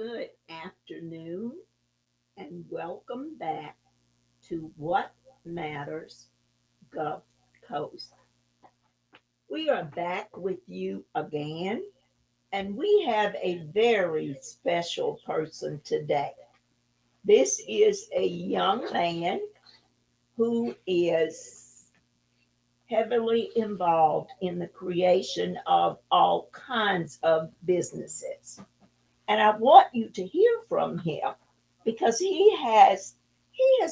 Good afternoon and welcome back to What Matters Gulf Coast. We are back with you again, and we have a very special person today. This is a young man who is heavily involved in the creation of all kinds of businesses. And I want you to hear from him because he has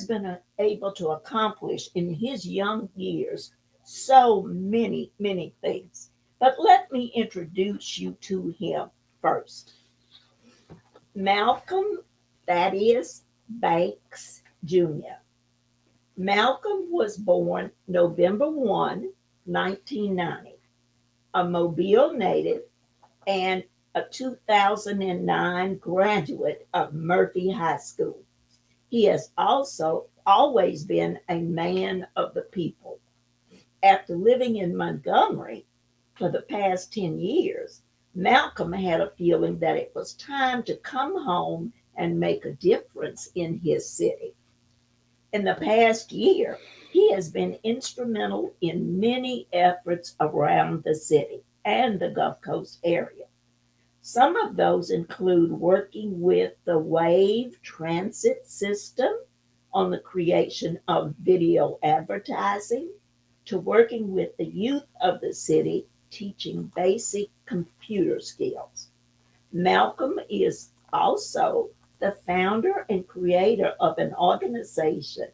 been able to accomplish in his young years so many things. But let me introduce you to him first. Malcolm Thaddeus Banks Jr. Malcolm was born November 1, 1990, a Mobile native and a 2009 graduate of Murphy High School. He has also always been a man of the people. After living in Montgomery for the past 10 years, Malcolm had a feeling that it was time to come home and make a difference in his city. In the past year, he has been instrumental in many efforts around the city and the Gulf Coast area. Some of those include working with the Wave Transit System on the creation of video advertising, to working with the youth of the city teaching basic computer skills. Malcolm is also the founder and creator of an organization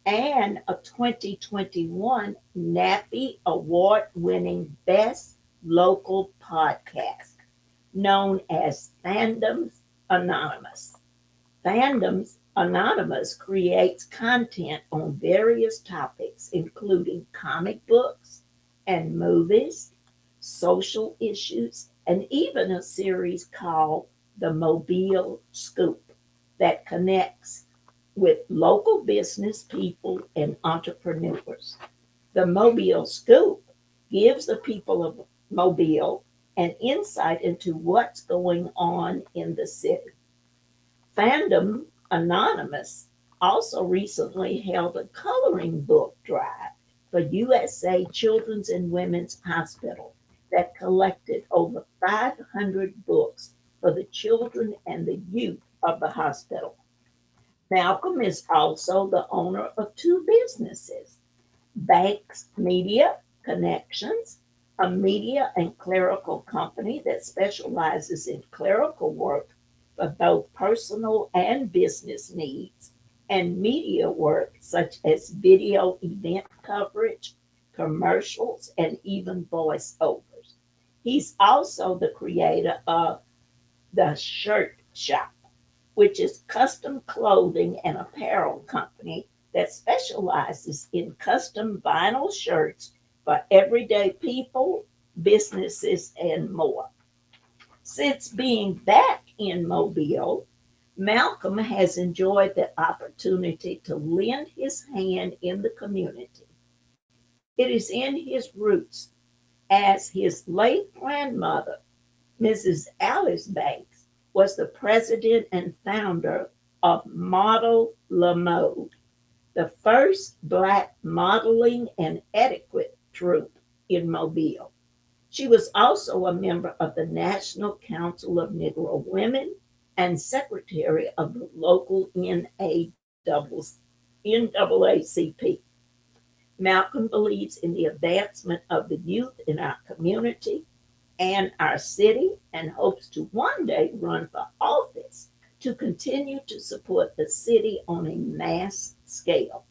and a 2021 NAPPY award winning Best Local Podcast known as Fandoms Anonymous. Fandoms Anonymous creates content on various topics, including comic books and movies, social issues, and even a series called The Mobile Scoop that connects with local business people and entrepreneurs. The Mobile Scoop gives the people of Mobile an insight into what's going on in the city. Fandom Anonymous also recently held a coloring book drive for USA Children's and Women's Hospital that collected over 500 books for the children and the youth of the hospital. Malcolm is also the owner of two businesses, Banks Media Connections, a media and clerical company that specializes in clerical work for both personal and business needs, and media work such as video event coverage, commercials, and even voiceovers. He's also the creator of the Shirtshop, which is custom clothing and apparel company that specializes in custom vinyl shirts for everyday people, businesses, and more. Since being back in Mobile, Malcolm has enjoyed the opportunity to lend his hand in the community. It is in his roots as his late grandmother, Mrs. Alice Banks, was the president and founder of Model La Mode, the first black modeling and etiquette troupe in Mobile. She was also a member of the National Council of Negro Women and secretary of the local NAACP. Malcolm believes in the advancement of the youth in our community and our city and hopes to one day run for office to continue to support the city on a mass scale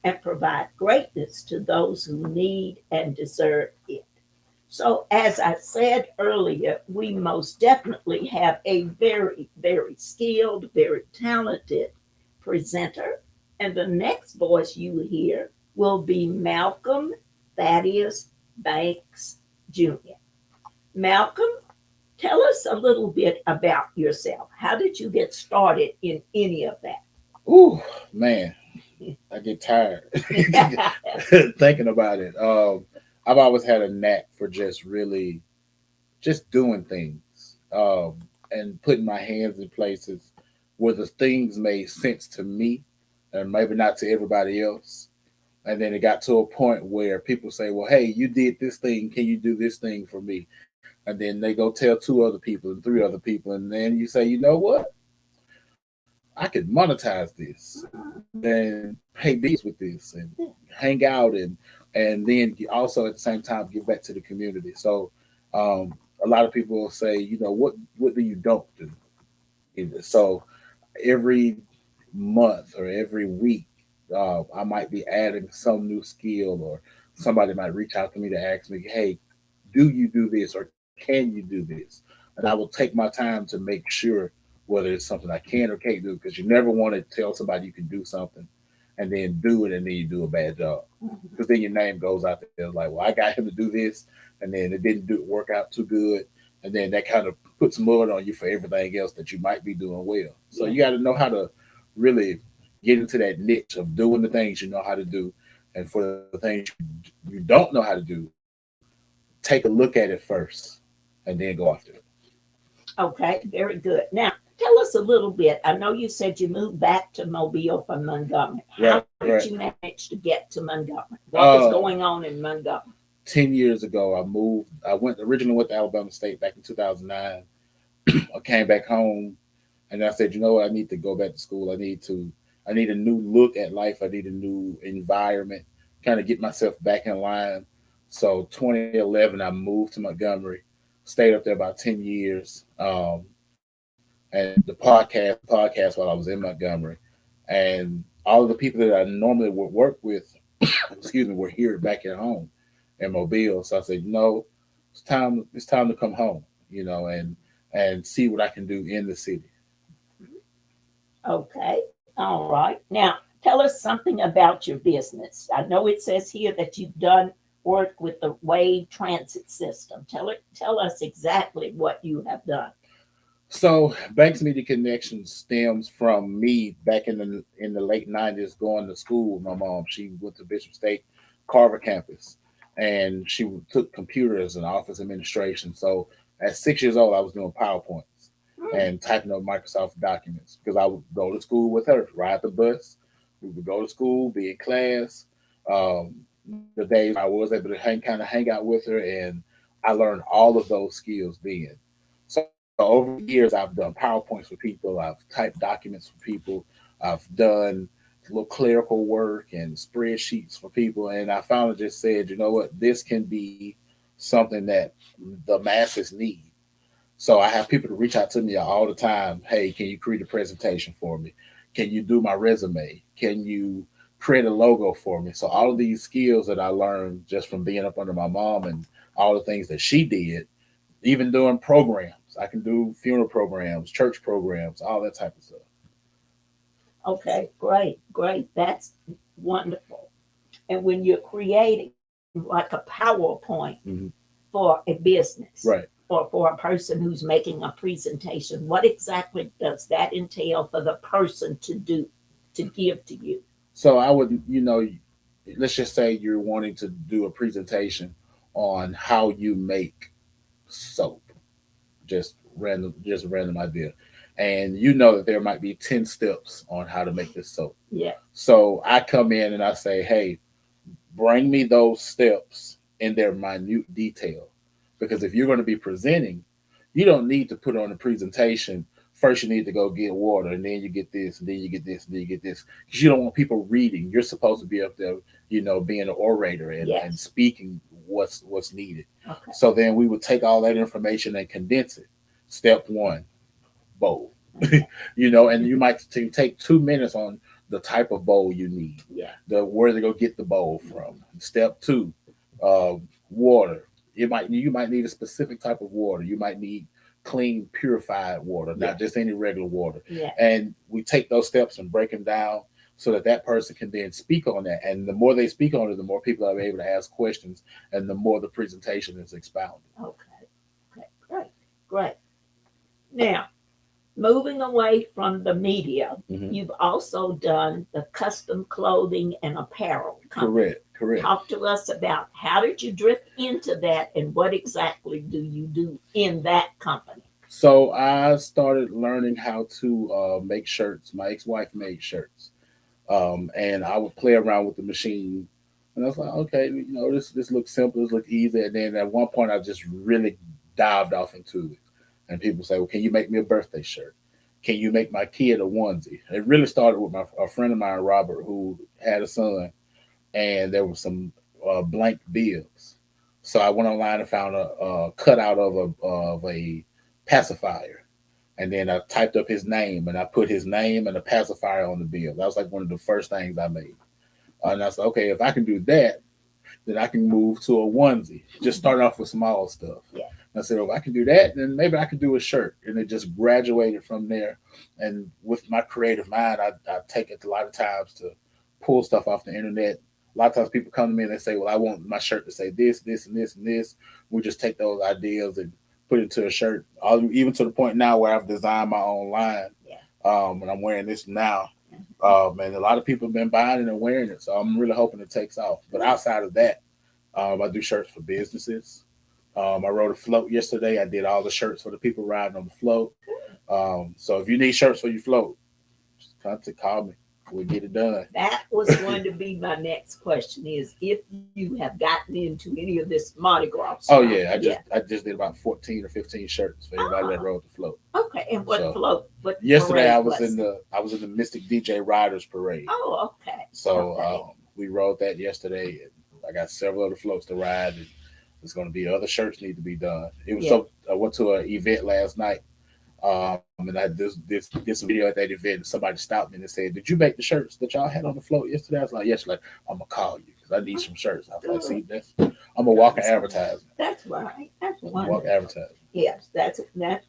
and provide greatness to those who need and deserve it. So, as I said earlier, we most definitely have a very skilled, very talented presenter. And the next voice you hear will be Malcolm Thaddeus Banks Jr. Malcolm, tell us a little bit about yourself. How did you get started in any of that? Ooh, man, I get tired thinking about it. I've always had a knack for just really just doing things. and putting my hands in places where the things made sense to me and maybe not to everybody else. And then it got to a point where people say, well, hey, you did this thing. Can you do this thing for me? And then they go tell two other people and three other people. And then you say, you know what? I could monetize this and pay bills with this and hang out and then also at the same time give back to the community. So a lot of people will say, you know, what do you don't do? So every month or every week, I might be adding some new skill, or somebody might reach out to me to ask me, hey, do you do this or can you do this? And I will take my time to make sure whether it's something I can or can't do, because you never want to tell somebody you can do something and then do it and then you do a bad job, because then your name goes out there like, well, I got him to do this and then it didn't do work out too good, and then that kind of puts mud on you for everything else that you might be doing well. So Yeah. you got to know how to really get into that niche of doing the things you know how to do, and for the things you don't know how to do, take a look at it first and then go after it. Okay, very good. Now, tell us a little bit. I know you said you moved back to Mobile from Montgomery. How Right, did right. you manage to get to Montgomery? What was going on in Montgomery? 10 years ago, I moved. I went originally went to Alabama State back in 2009. I came back home, and I said, you know what? I need to go back to school. I need a new look at life. I need a new environment, kind of get myself back in line. So 2011, I moved to Montgomery, stayed up there about 10 years, and the podcast while I was in Montgomery, and all of the people that I normally would work with, excuse me, were here back at home in Mobile. So I said, no, it's time to come home, you know, and see what I can do in the city. Okay, all right. Now, tell us something about your business. I know it says here that you've done work with the Wade Transit System. Tell us exactly what you have done. So Banks Media Connections stems from me back in the late 90s going to school with my mom. She went to Bishop State Carver campus, and she took computers and office administration. So at 6 years old, I was doing PowerPoints Hmm. and typing up Microsoft documents because I would go to school with her, ride the bus. We would go to school, be in class. Um, the days I was able to hang out with her, and I learned all of those skills then. So over the years, I've done PowerPoints for people. I've typed documents for people. I've done little clerical work and spreadsheets for people. And I finally just said, you know what, this can be something that the masses need. So I have people to reach out to me all the time. Hey, can you create a presentation for me? Can you do my resume? Can you create a logo for me? So all of these skills that I learned just from being up under my mom and all the things that she did, even doing programs. I can do funeral programs, church programs, all that type of stuff. Okay, great, great. That's wonderful. And when you're creating like a PowerPoint Hmm. for a business Right. or for a person who's making a presentation, what exactly does that entail for the person to do, to give to you? So I would, let's just say you're wanting to do a presentation on how you make soap. Just a random idea. And you know that there might be 10 steps on how to make this soap. Yeah, So I come in and I say, hey, bring me those steps in their minute detail. Because if you're going to be presenting, you don't need to put on a presentation. First, you need to go get water, and then you get this, and then you get this, and then you get this. Because you don't want people reading. You're supposed to be up there, being an orator and yes. speaking what's needed. Okay. So then we would take all that information and condense it. Step one, bowl. Okay. And you might take 2 minutes on the type of bowl you need, Yeah. the where to go get the bowl from. Step two, uh, water. You might need a specific type of water. You might need clean, purified water, Yeah. not just any regular water. Yeah. And we take those steps and break them down so that that person can then speak on that. And the more they speak on it, the more people are able to ask questions, and the more the presentation is expounded. Okay. Okay. Great. Great. Now, moving away from the media, Hmm. you've also done the custom clothing and apparel company. Correct. Correct. Talk to us about how did you drift into that and what exactly do you do in that company? So I started learning how to make shirts. My ex-wife made shirts, and I would play around with the machine. And I was like, okay, this looks simple, this looks easy. And then at one point, I just really dived off into it. And people say, well, can you make me a birthday shirt? Can you make my kid a onesie? It really started with a friend of mine, Robert, who had a son, and there was some blank bibs. So I went online and found a cutout of a pacifier, and then I typed up his name and I put his name and a pacifier on the bib. That was like one of the first things I made. And I said, okay, if I can do that, then I can move to a onesie. Just start off with small stuff. Yeah. And I said, if I can do that, then maybe I can do a shirt. And it just graduated from there. And with my creative mind, I take it a lot of times to pull stuff off the internet. A lot of times people come to me and they say, well, I want my shirt to say this, this, and this, and this. We just take those ideas and put it into a shirt. Even to the point now where I've designed my own line. Yeah. And I'm wearing this now. And a lot of people have been buying it and wearing it. So I'm really hoping it takes off. But outside of that, I do shirts for businesses. I rode a float yesterday. I did all the shirts for the people riding on the float. So if you need shirts for your float, just call me. We'll get it done. That was going to be my next question: is if you have gotten into any of this Mardi Gras stuff. Oh yeah, I just did about 14 or 15 shirts for everybody that rode the float. Okay, and what So, float? What Yesterday parade I was in the Mystic DJ Riders Parade. Oh, okay. So Okay. we rode that yesterday, and I got several other floats to ride. And there's going to be other shirts need to be done. It was Yeah. so I went to an event last night, and I did some video at that event. And somebody stopped me and they said, "Did you make the shirts that y'all had on the float yesterday?" I was like, "Yes." Like, I'm gonna call you because I need some shirts. I was like, "See, I'm a walking advertisement. That's right. That's Walk wonderful. advertisement." Yes, that's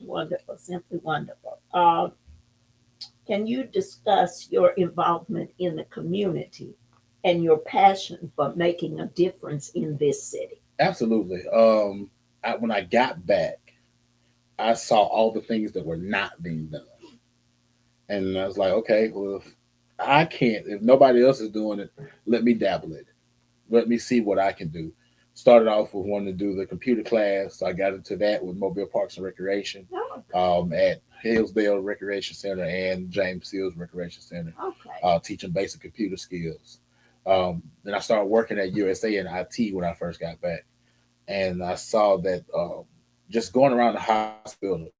wonderful. Simply wonderful. Can you discuss your involvement in the community and your passion for making a difference in this city? Absolutely. When I got back, I saw all the things that were not being done, and I was like, "Okay, well, if I can't. If nobody else is doing it, let me dabble in it. Let me see what I can do." Started off with wanting to do the computer class. So I got into that with Mobile Parks and Recreation Oh, at Hillsdale Recreation Center and James Seals Recreation Center, okay. teaching basic computer skills. Then I started working at USA in IT when I first got back, and I saw that just going around the hospital,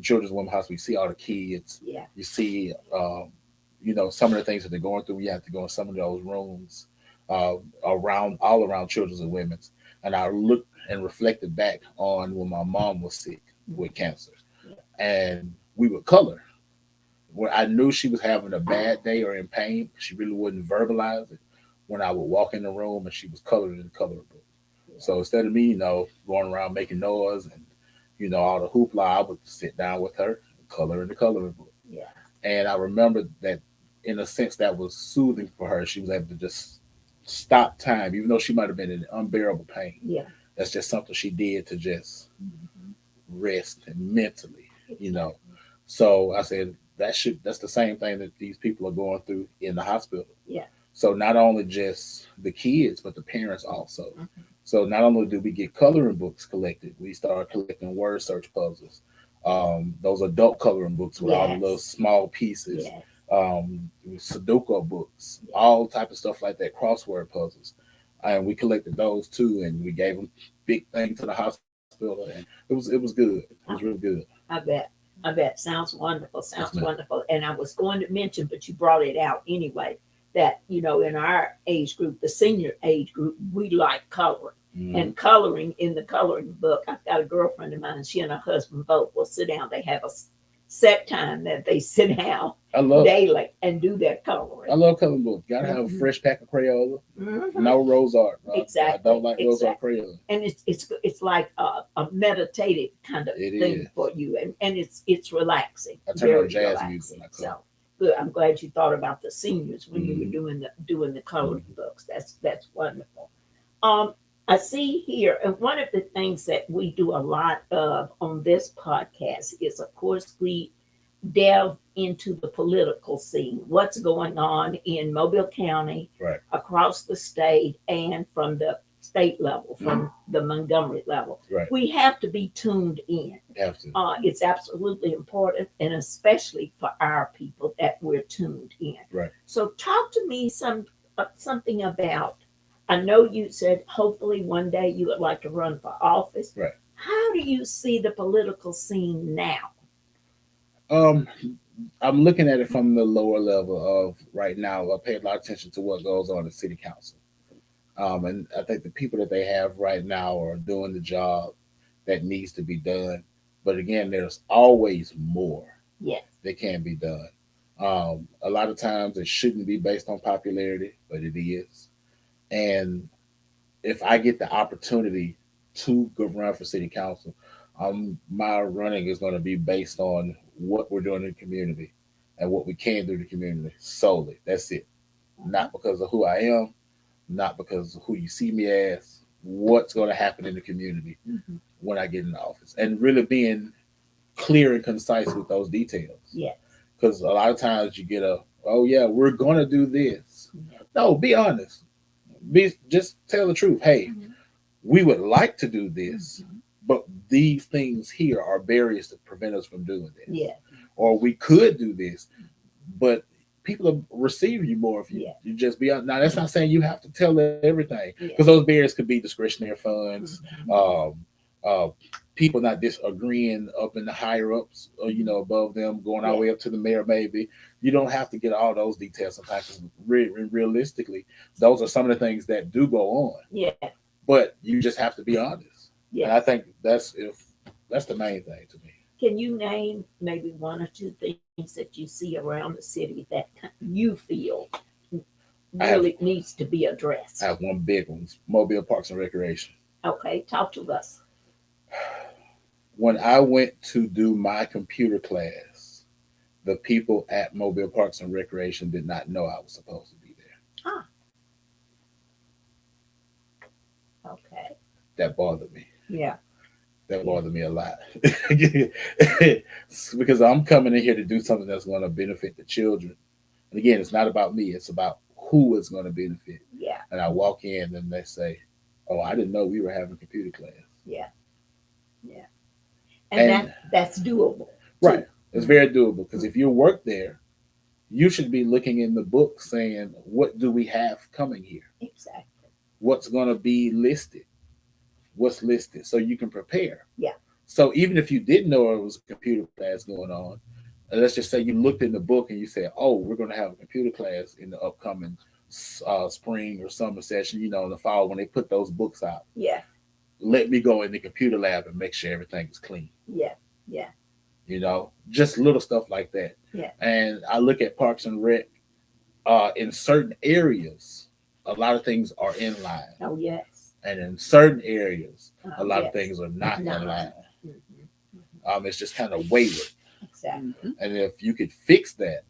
Children's Women's Hospital, you see all the kids, Yeah. you see, some of the things that they're going through. You have to go in some of those rooms uh, all around children's and women's. And I looked and reflected back on when my mom was sick with cancer, and we would color. When I knew she was having a bad day or in pain, she really wouldn't verbalize it. When I would walk in the room and she was coloring in the coloring book. So instead of me, going around making noise and all the hoopla, I would sit down with her and color in the coloring book. Yeah. And I remember that in a sense that was soothing for her. She was able to just stop time, even though she might have been in unbearable pain. Yeah. That's just something she did to just Mhm. rest and mentally. So I said that's the same thing that these people are going through in the hospital. Yeah. So not only just the kids, but the parents also. Mhm. So not only do we get coloring books collected, we start collecting word search puzzles. Those adult coloring books with all the little Yes. small pieces, Yes. Sudoku books, Yeah. all type of stuff like that, crossword puzzles, and we collected those too, and we gave them big thing to the hospital, and it was good. It was really good. I bet. I bet. Sounds wonderful. Yes, Sounds ma'am. wonderful. And I was going to mention, but you brought it out anyway, that, in our age group, the senior age group, we like coloring. Mhm. And coloring in the coloring book, I've got a girlfriend of mine, she and her husband both will sit down. They have a set time that they sit down I love daily and do their I coloring. love coloring books. Gotta have a Mhm. fresh pack of Crayola. Mhm. No rose art. I Exactly. don't like rose art Exactly. Crayola. And it's like a meditative kind of It thing is. for you, and it's relaxing, I turn very on jazz relaxing. music when I So color. good. I'm glad you thought about the seniors when you were Mhm. doing the coloring Mhm. books. That's wonderful. Um, I see here, and one of the things that we do a lot of on this podcast is, of course, we delve into the political scene, what's going on in Mobile County, Right. across the state, and from the state level, from the Montgomery level. Right. We have to be tuned in. Have to. It's absolutely important, and especially for our people that we're tuned in. Right. So, talk to me something about. I know you said hopefully one day you would like to run for office. Right. How do you see the political scene now? Um, I'm looking at it from the lower level of right now. I pay a lot of attention to what goes on in city council. And I think the people that they have right now are doing the job that needs to be done. But again, there's always more Yes. that can be done. A lot of times it shouldn't be based on popularity, but it is. And if I get the opportunity to go run for city council, my running is going to be based on what we're doing in the community and what we can do in the community solely. That's it. Not because of who I am, not because of who you see me as, what's going to happen in the community Mm-hmm. when I get in office. And really being clear and concise with those details. Yes. Because a lot of times you get oh yeah, we're going to do this. Yes. No, be honest. Just tell the truth. Hey, Mm-hmm. we would like to do this, Mm-hmm. but these things here are barriers that prevent us from doing this. Yes. Or we could do this, but people will receive you more if Yeah. you just be honest. Now, that's not saying you have to tell everything, Yeah. because those barriers could be discretionary funds, Mm-hmm. uh, people not disagreeing up in the higher ups, or above them, going all the way up to the mayor. Maybe you don't have to get all those details sometimes. 'Cause realistically, those are some of the things that do go on. Yeah. But you just have to be honest. Yeah. And I think that's the main thing to me. Can you name maybe one or two things that you see around the city that you feel really needs to be addressed? I have one big one: Mobile Parks and Recreation. Okay, talk to us. When I went to do my computer class, the people at Mobile Parks and Recreation did not know I was supposed to be there. Okay. That bothered me. Yeah. That bothered me a lot. Because I'm coming in here to do something that's going to benefit the children. And again, it's not about me, it's about who is going to benefit. Yeah. And I walk in and they say, "Oh, I didn't know we were having computer class." Yeah. Yeah. And that's doable. Right. It's very doable, because if you work there, you should be looking in the book saying, what do we have coming here? Exactly. What's going to be listed? What's listed, so you can prepare. Yeah. So even if you didn't know it was a computer class going on, and let's just say you looked in the book and you said, "Oh, we're going to have a computer class in the upcoming spring or summer session, in the fall when they put those books out. Yeah. Let me go in the computer lab and make sure everything is clean." Yeah. Yeah. Just little stuff like that. Yeah. And I look at Parks and Rec, in certain areas, a lot of things are in line. Oh, yes. And in certain areas, a lot yes. of things are not in line. Mm-hmm. It's just kind of wayward. Exactly. And if you could fix that,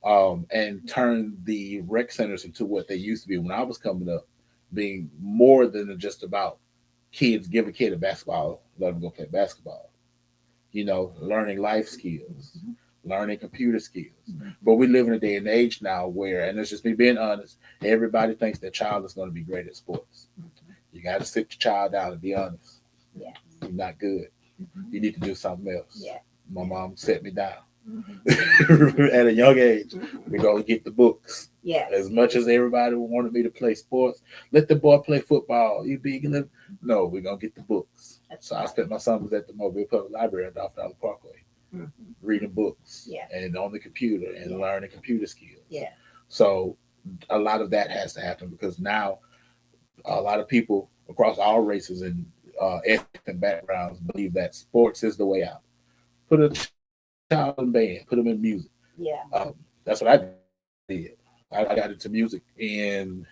and turn the rec centers into what they used to be when I was coming up, being more than just about kids, give a kid a basketball, let them go play basketball. Learning life skills, learning computer skills. Mm-hmm. But we live in a day and age now where, and it's just me being honest, everybody thinks their child is going to be great at sports. Mm-hmm. You got to sit your child down and be honest. Yeah. You're not good. Mm-hmm. You need to do something else. Yeah. My mom set me down. Mm-hmm. At a young age. We're going to get the books. Yeah. As much as everybody wanted me to play sports, let the boy play football. You big enough? No, we're going to get the books. So I spent my summers at the Mobile Public Library at Dolphin Island Parkway, reading books, and on the computer and learning computer skills. Yeah. So a lot of that has to happen, because now a lot of people across all races and ethnic backgrounds believe that sports is the way out. Put a child in band, put them in music. Yeah. That's what I did. I got into music in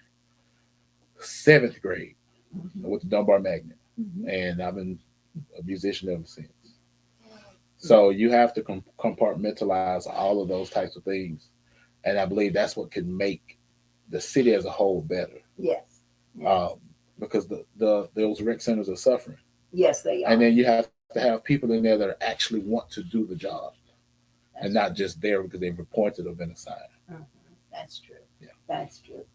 7th grade with the Dunbar Magnet. And I've been a musician ever since. So you have to compartmentalize all of those types of things, and I believe that's what can make the city as a whole better. Yes. Because those rec centers are suffering. Yes, they are. And then you have to have people in there that actually want to do the job, and not just there because they've appointed or been assigned. That's true. Yeah. That's true.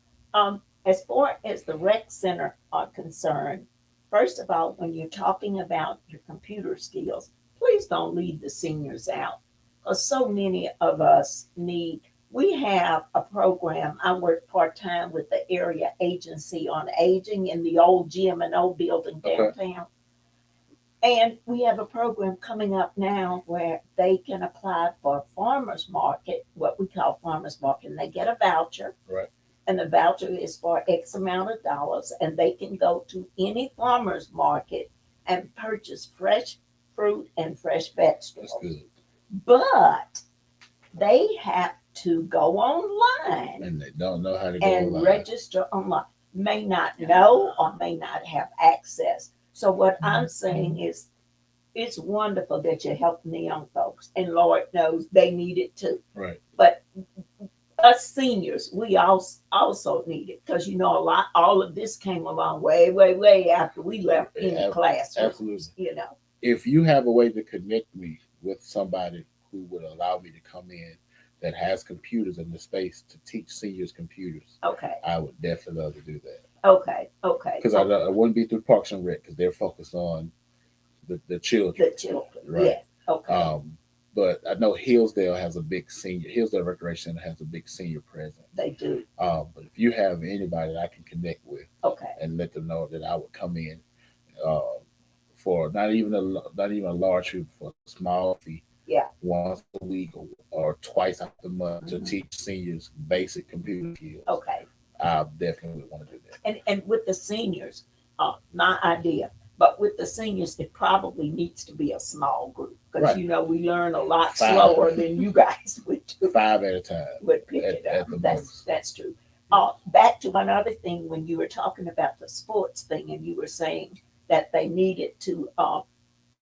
As far as the rec center are concerned, first of all, when you're talking about your computer skills, please don't leave the seniors out. Because so many of us need, we have a program. I work part time with the area agency on aging in the old GM&O building Okay. downtown. And we have a program coming up now where they can apply for a farmer's market, what we call farmer's market, and they get a voucher. Right. And the voucher is for X amount of dollars, and they can go to any farmer's market and purchase fresh fruit and fresh That's vegetables. good. But they have to go online And they don't know how to go and online. register online. May not know or may not have access. So what I'm saying is it's wonderful that you're helping the young folks, and Lord knows they need it too. Right. But us seniors, we also need it because all of this came along way, way, way after we left in the classroom. Absolutely. You know. If you have a way to connect me with somebody who would allow me to come in that has computers in the space to teach seniors computers, Okay. I would definitely love to do that. Okay. Because I wouldn't be through Parks and Rec because they're focused on the children. The children. Right. Yeah. Okay. But I know Hillsdale Recreation Center has a big senior presence. They do. But if you have anybody that I can connect with Okay. and let them know that I would come in uh, for not even a large fee, for a small fee, Yeah. once a week or twice out the month to Mhm. teach seniors basic computer skills, Okay. I definitely would want to do that. And with the seniors, my idea. But with the seniors, it probably needs to be a small group because Right. we learn a lot 5. slower than you guys would do. 5 at a time. Would pick it At up. the That's most. that's true. Back to another thing when you were talking about the sports thing, and you were saying that they needed to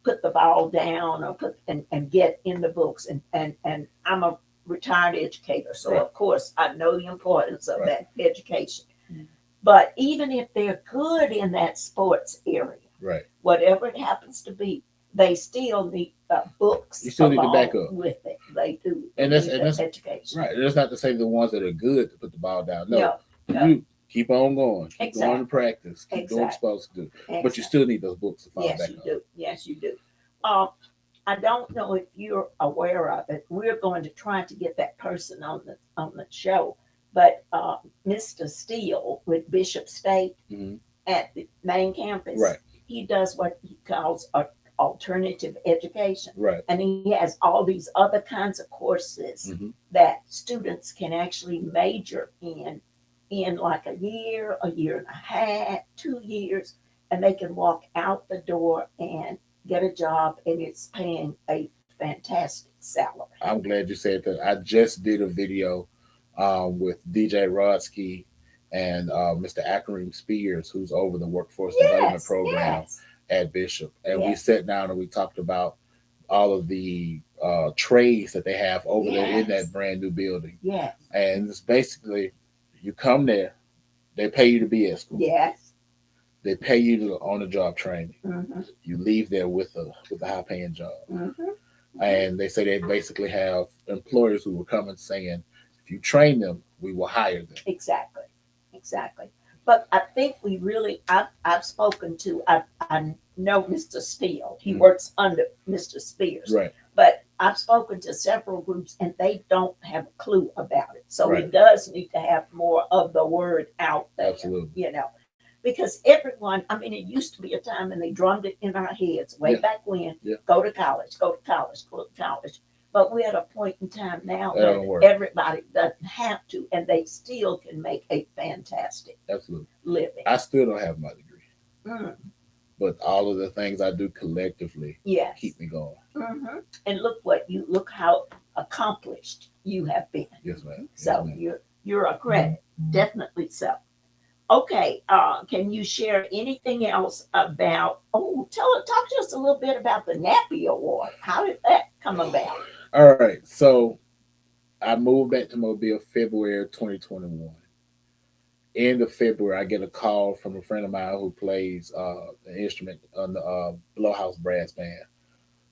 put the ball down or and get in the books, and I'm a retired educator, so Right. of course I know the importance of Right. that education. Mhm. But even if they're good in that sports area, Right. whatever it happens to be, they still need books You still need to along back up. with it. They do. They And that's need and the that's education. right. And that's not to say the ones that are good to put the ball down. No, No, no. you keep on going, keep going Exactly. to practice, keep doing what you're Exactly. supposed to do. But you Exactly. still need those books to fall Yes, back you on. do. Yes, you do. Uh, I don't know if you're aware of it. We're going to try to get that person on the show, but Mr. Steele with Bishop State Mhm. at the main campus, Right. he does what he calls alternative education, Right. and he has all these other kinds of courses Hmm. that students can actually major in like a year and a half, 2 years, and they can walk out the door and get a job, and it's paying a fantastic salary. I'm glad you said that. I just did a video with DJ Rodsky and Mr. Akareem Spears, who's over the workforce development Yes, program yes, at Bishop. And we yes, sat down and we talked about all of the trades that they have over there in yes, that brand new building. yes, And it's basically, you come there, they pay you to be at school. yes. They pay you to on the job training. Mm-hmm, You leave there with a high paying job. mm-hmm. And they say they basically have employers who will come and saying, if you train them, we will hire them. Exactly, exactly. But I think I've spoken to, I know Mr. Steele. He Mhm. works under Mr. Spears. Right. But I've spoken to several groups and they don't have a clue about it. So Right. it does need to have more of the word out there, Absolutely. because everyone, I mean, it used to be a time when they drummed it in our heads way Yeah. back when, Yeah. go to college, go to college, go to college. But we're at a point in time now That don't where work. everybody doesn't have to, and they still can make a fantastic Absolutely. living. I still don't have my degree, Mm, but all of the things I do collectively yes. keep me going. Hmm. And look how accomplished you have been. Yes, ma'am. Yes, So ma'am. you're a credit, definitely so. Okay, can you share anything else about? Oh, talk to us a little bit about the Nappy Award. How did that come about? All right. So I moved back to Mobile February 2021. End of February, I get a call from a friend of mine who plays an instrument on the Blowhouse Brass Band.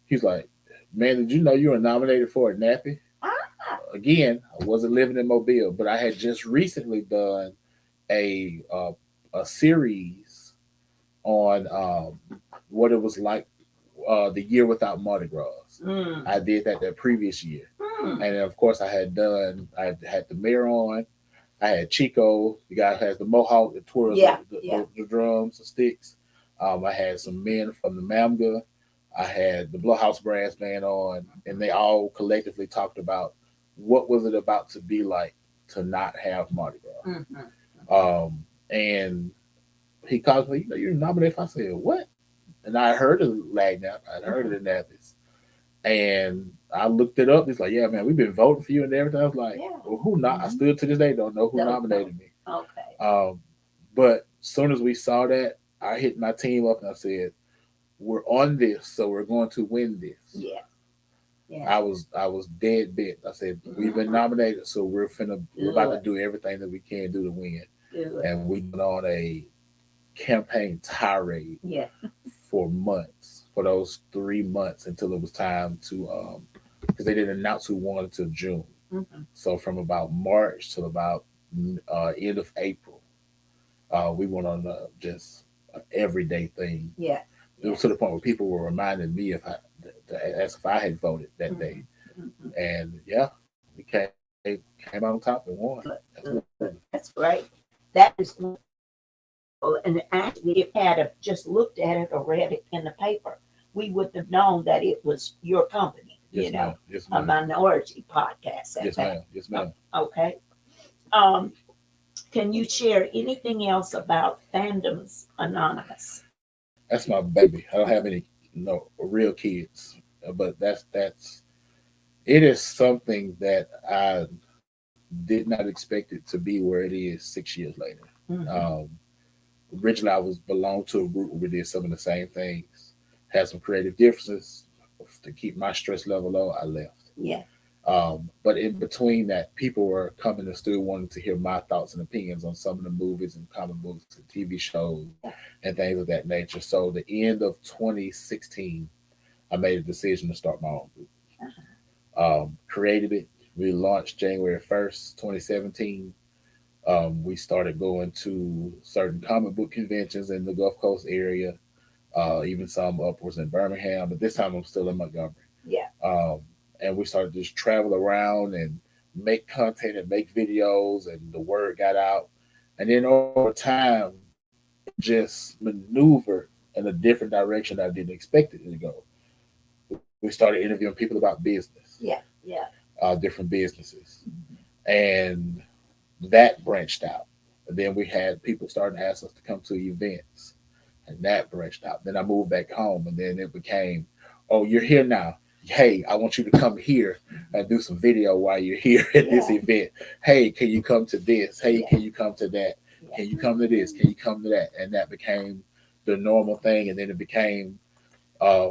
He's like, "Man, did you know you were nominated for a Nappy?" Ah, Again, I wasn't living in Mobile, but I had just recently done a uh, a series on what it was like the year without Mardi Gras. Mm. I did that the previous year, Mm. and then of course I had the mayor on. I had Chico, the guy who has the mohawk that twirls Yeah, yeah. the drums, the sticks. I had some men from the Mamga. I had the Blowhouse Brass Band on, and they all collectively talked about what was it about to be like to not have Mardi Gras. Mm-hmm. And he called me, you're nominated. I said, what? And I heard of Lagnapp. I'd heard of Mm-hmm. the Nappies. And I looked it up. He's like, yeah, man, we've been voting for you and everything. I was like, Yeah. well, who not? I Mm-hmm. still to this day don't know who Don't know. nominated me. Okay. But as soon as we saw that, I hit my team up and I said, we're on this, so we're going to win this. Yeah. Yeah. I was dead bent. I said, we've been Mm-hmm. nominated, so we're about to Good. do everything that we can do to win. Good. And we went on a campaign tirade Yeah. for months, for those 3 months until it was time to because they didn't announce who won until June. Mm-hmm. So from about March till about end of April, we went on just an everyday thing. Yeah. It was Yeah. to the point where people were reminding me if I to ask if I had voted that Mm-hmm. day, Mm-hmm. and yeah, we came out on top and won. Good. That's Good. what Good. That's great. That is wonderful. And actually, if had have just looked at it or read it in the paper, we wouldn't have known that it was your company. Yes, ma'am. Yes, A ma'am. minority podcast. At Yes, that. ma'am. Yes, ma'am. Okay. Um, can you share anything else about Fandoms Anonymous? That's my baby. I don't have any real kids, but that's it is something that I did not expect it to be where it is 6 years later. Mm-hmm. Originally, I was belonged to a group where we did some of the same things, had some creative differences. To keep my stress level low, I left. Yeah. But in between that, people were coming to still wanting to hear my thoughts and opinions on some of the movies and comic books and TV shows and things of that nature. So the end of 2016, I made a decision to start my own group. Created it. We launched January 1st, 2017. We started going to certain comic book conventions in the Gulf Coast area, even some upwards in Birmingham. But this time I'm still in Montgomery. Yeah. Um, and we started to just travel around and make content and make videos, and the word got out. And then over time, it just maneuvered in a different direction I didn't expect it to go. We started interviewing people about business, Yeah. Yeah. different businesses, and that branched out. And then we had people starting to ask us to come to events, and that branched out. Then I moved back home, and then it became, oh, you're here now. Hey, I want you to come here and do some video while you're here at this Yeah. event. Hey, can you come to this? Hey, Yeah. can you come to that? Yeah. Can you come to this? Can you come to that? And that became the normal thing. And then it became, uh,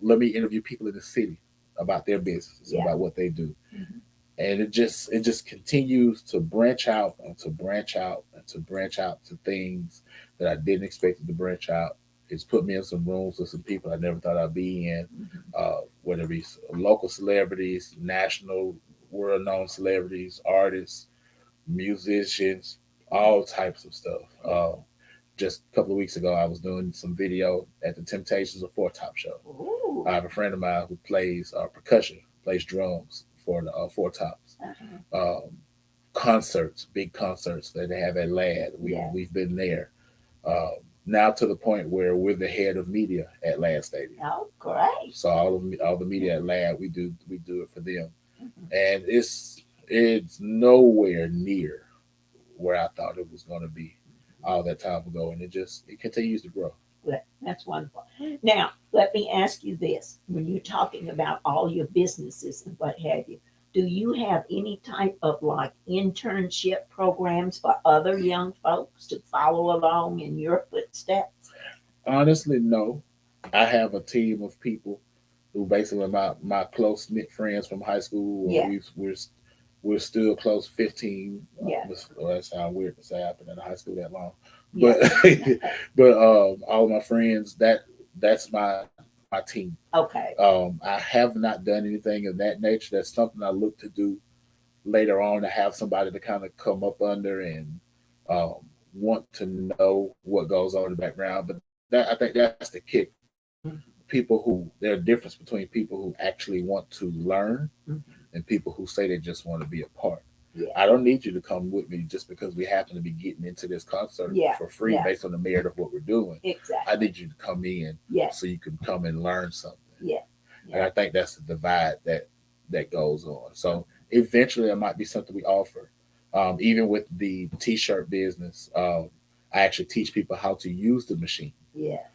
let me interview people in the city about their business, Yeah. about what they do. Mm-hmm. And it just continues to branch out and to branch out and to branch out to things that I didn't expect it to branch out. It's put me in some rooms with some people I never thought I'd be in, whether it be local celebrities, national, world known celebrities, artists, musicians, all types of stuff. Just a couple of weeks ago, I was doing some video at the Temptations of Four Top show. Ooh. I have a friend of mine who plays percussion, plays drums for the Four Tops. Uh-huh. Concerts, big concerts that they have at LAD. Yeah. We've been there. Uh, Now to the point where we're the head of media at LAD Stadium. Oh, great. So all the media at LAD, we do it for them, Mm-hmm. and it's nowhere near where I thought it was going to be all that time ago, and it continues to grow. Good. That's wonderful. Now, let me ask you this. When you're talking about all your businesses and what have you, do you have any type of like internship programs for other young folks to follow along in your footsteps? Honestly, no. I have a team of people who basically my close knit friends from high school. Yeah. We're still close. 15. Yeah. That sounds weird to say I've been in high school that long, Yeah. but but all of my friends that's my team. Okay. I have not done anything of that nature. That's something I look to do later on, to have somebody to kind of come up under and um, want to know what goes on in the background. But I think that's the kick. People who there are difference between people who actually want to learn Mhm. and people who say they just want to be a part. Yeah. I don't need you to come with me just because we happen to be getting into this concert Yeah. for free Yeah. based on the merit of what we're doing. I Exactly. need you to come in Yeah. so you can come and learn something. Yeah. And I Yeah. think that's the divide that goes on. So eventually, it might be something we offer. Even with the T-shirt business, I actually teach people how to use the machine Yeah.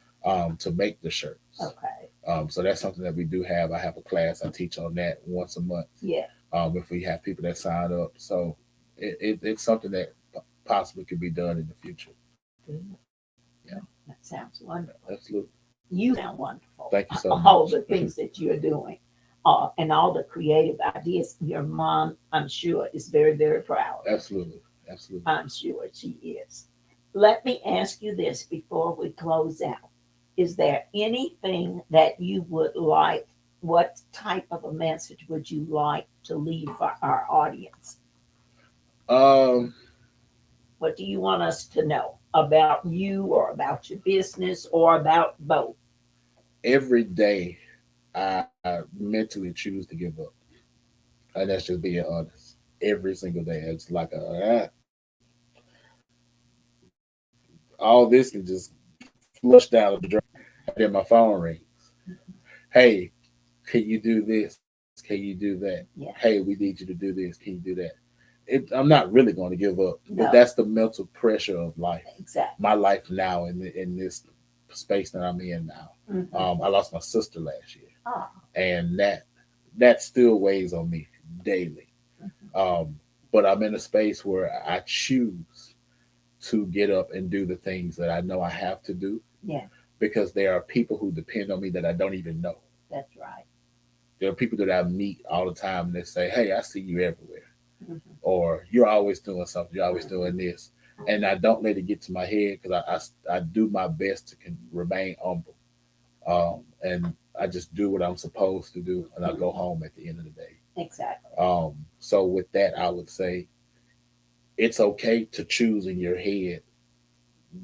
to make the shirts. Okay. So that's something that we do have. I have a class I teach on that once a month. Yeah. If we have people that sign up, so it's something that possibly could be done in the future. Good. Yeah, That sounds wonderful. absolutely. You sound wonderful. Thank you so All much. the things that you're doing, and all the creative ideas. Your mom, I'm sure, is very, very proud. Absolutely, absolutely. I'm sure she is. Let me ask you this before we close out. Is there anything that you would like? What type of a message would you like to leave for our audience? Um, What do you want us to know about you or about your business or about both? every day I mentally choose to give up, and that's just being honest. Every single day, it's like all this can just flush down the drain. And then my phone rings. Hey, can you do this? Can you do that? Yeah. Hey, we need you to do this. Can you do that? I'm not really going to give up, but No. that's the mental pressure of life. Exactly. My life now in this space that I'm in now. Mm-hmm. I lost my sister last year, Oh. and that still weighs on me daily. Mm-hmm. But I'm in a space where I choose to get up and do the things that I know I have to do Yeah. because there are people who depend on me that I don't even know. That's right. There are people that I meet all the time and they say, "Hey, I see you everywhere," Mm-hmm. or "You're always doing something. You're always doing this," and I don't let it get to my head because I do my best to remain humble, and I just do what I'm supposed to do, and I go home at the end of the day. Exactly. So with that, I would say it's okay to choose in your head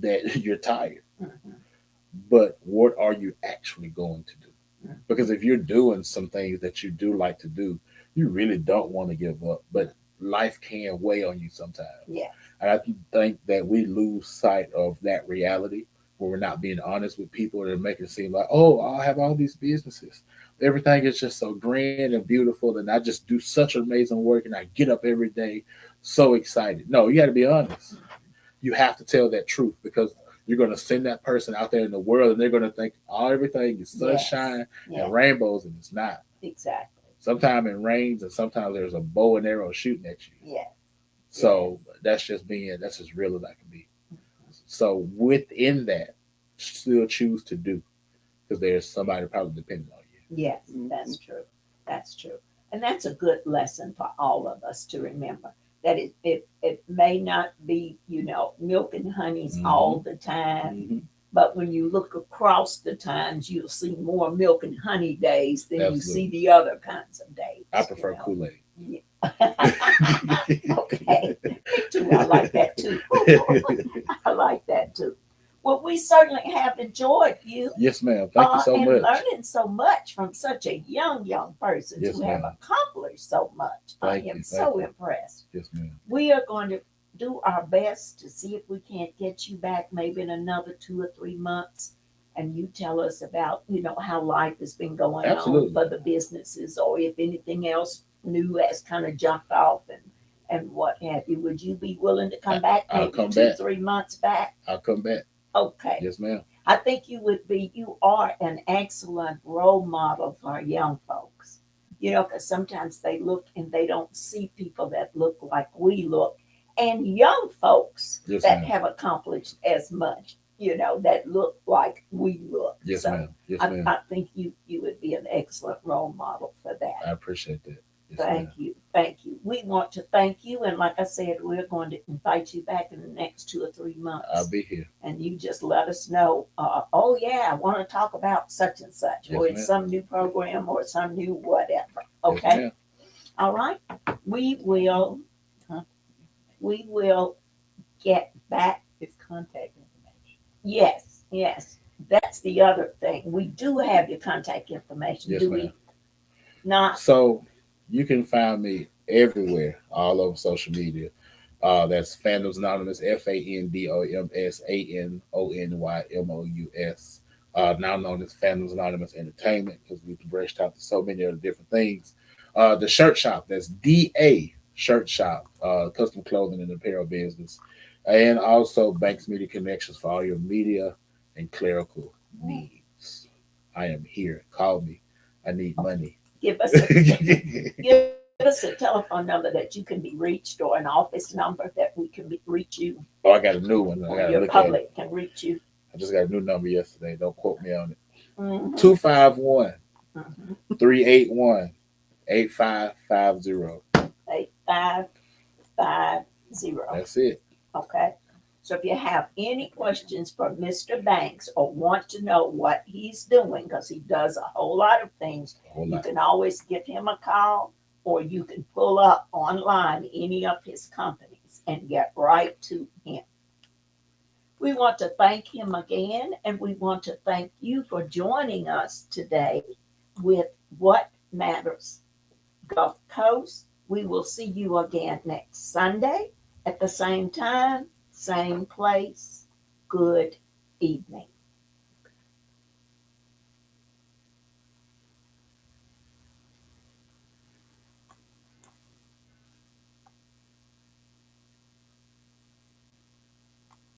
that you're tired, Mm-hmm. but what are you actually going to do? Mm-hmm. Because if you're doing some things that you do like to do, you really don't want to give up, but life can weigh on you sometimes. Yeah. And I think that we lose sight of that reality where we're not being honest with people that make it seem like, oh, I have all these businesses. Everything is just so grand and beautiful, and I just do such amazing work, and I get up every day so excited. No, you got to be honest. You have to tell that truth because you're going to send that person out there in the world, and they're going to think everything is Yes. sunshine Yeah. and rainbows, and it's not. Exactly. Sometimes it rains, and sometimes there's a bow and arrow shooting at you. Yeah. So that's just real as I can be. So within that, still choose to do because there's somebody probably depending on you. Yes, that's true. That's true. And that's a good lesson for all of us to remember that it may not be, milk and honeys all the time, Mm-hmm. but when you look across the times, you'll see more milk and honey days than Absolutely. you see the other kinds of days. I prefer Kool-Aid. Okay, me too. I like that too. I like that too. Well, we certainly have enjoyed you. Yes, ma'am. Thank you so and much. learning so much from such a young person Yes, who have ma'am. accomplished so much. Thank I am you, so thank you. impressed. Yes, ma'am. We are going to do our best to see if we can't get you back maybe in another 2 or 3 months, and you tell us about how life has been going Absolutely. on for the businesses, or if anything else new has kind of jumped off and what have you. Would you be willing to come back I'll maybe come 2 back. 3 months back? I'll come back. Okay. Yes, ma'am. I think you are an excellent role model for young folks. Because sometimes they look and they don't see people that look like we look, and young folks Yes, that ma'am. have accomplished as much, that look like we look. Yes, So ma'am. Yes, I, ma'am. I think you would be an excellent role model for that. I appreciate that. Yes, Thank ma'am. you. Thank you. We want to thank you. And like I said, we're going to invite you back in the next 2 or 3 months. I'll be here. And you just let us know, oh, yeah, I want to talk about such and such, Yes, or it's ma'am. some new program or some new whatever. Okay. Yes, ma'am. All right. We will get back. His contact information. Yes, yes. That's the other thing. We do have your contact information, Yes, do ma'am. we not? So you can find me everywhere, all over social media. That's Fandoms Anonymous, FANDOMS now known as Fandoms Anonymous Entertainment, because we've branched out to so many other different things. The Shirt Shop, that's DA Shirt Shop, custom clothing and apparel business. And also Banks Media Connections for all your media and clerical needs. I am here. Call me. I need money. Give us a give us a telephone number that you can be reached, or an office number that we can reach you, Oh, I got a new one. I or got to your look at it. public can reach you. I just got a new number yesterday. Don't quote me on it. Mm-hmm. 251 Mm-hmm. 381 8550. 8550. That's it. Okay. So if you have any questions for Mr. Banks or want to know what he's doing, because he does a whole lot of things, A whole you lot. can always give him a call, or you can pull up online any of his companies and get right to him. We want to thank him again, and we want to thank you for joining us today with What Matters Gulf Coast. We will see you again next Sunday at the same time, same place. Good evening.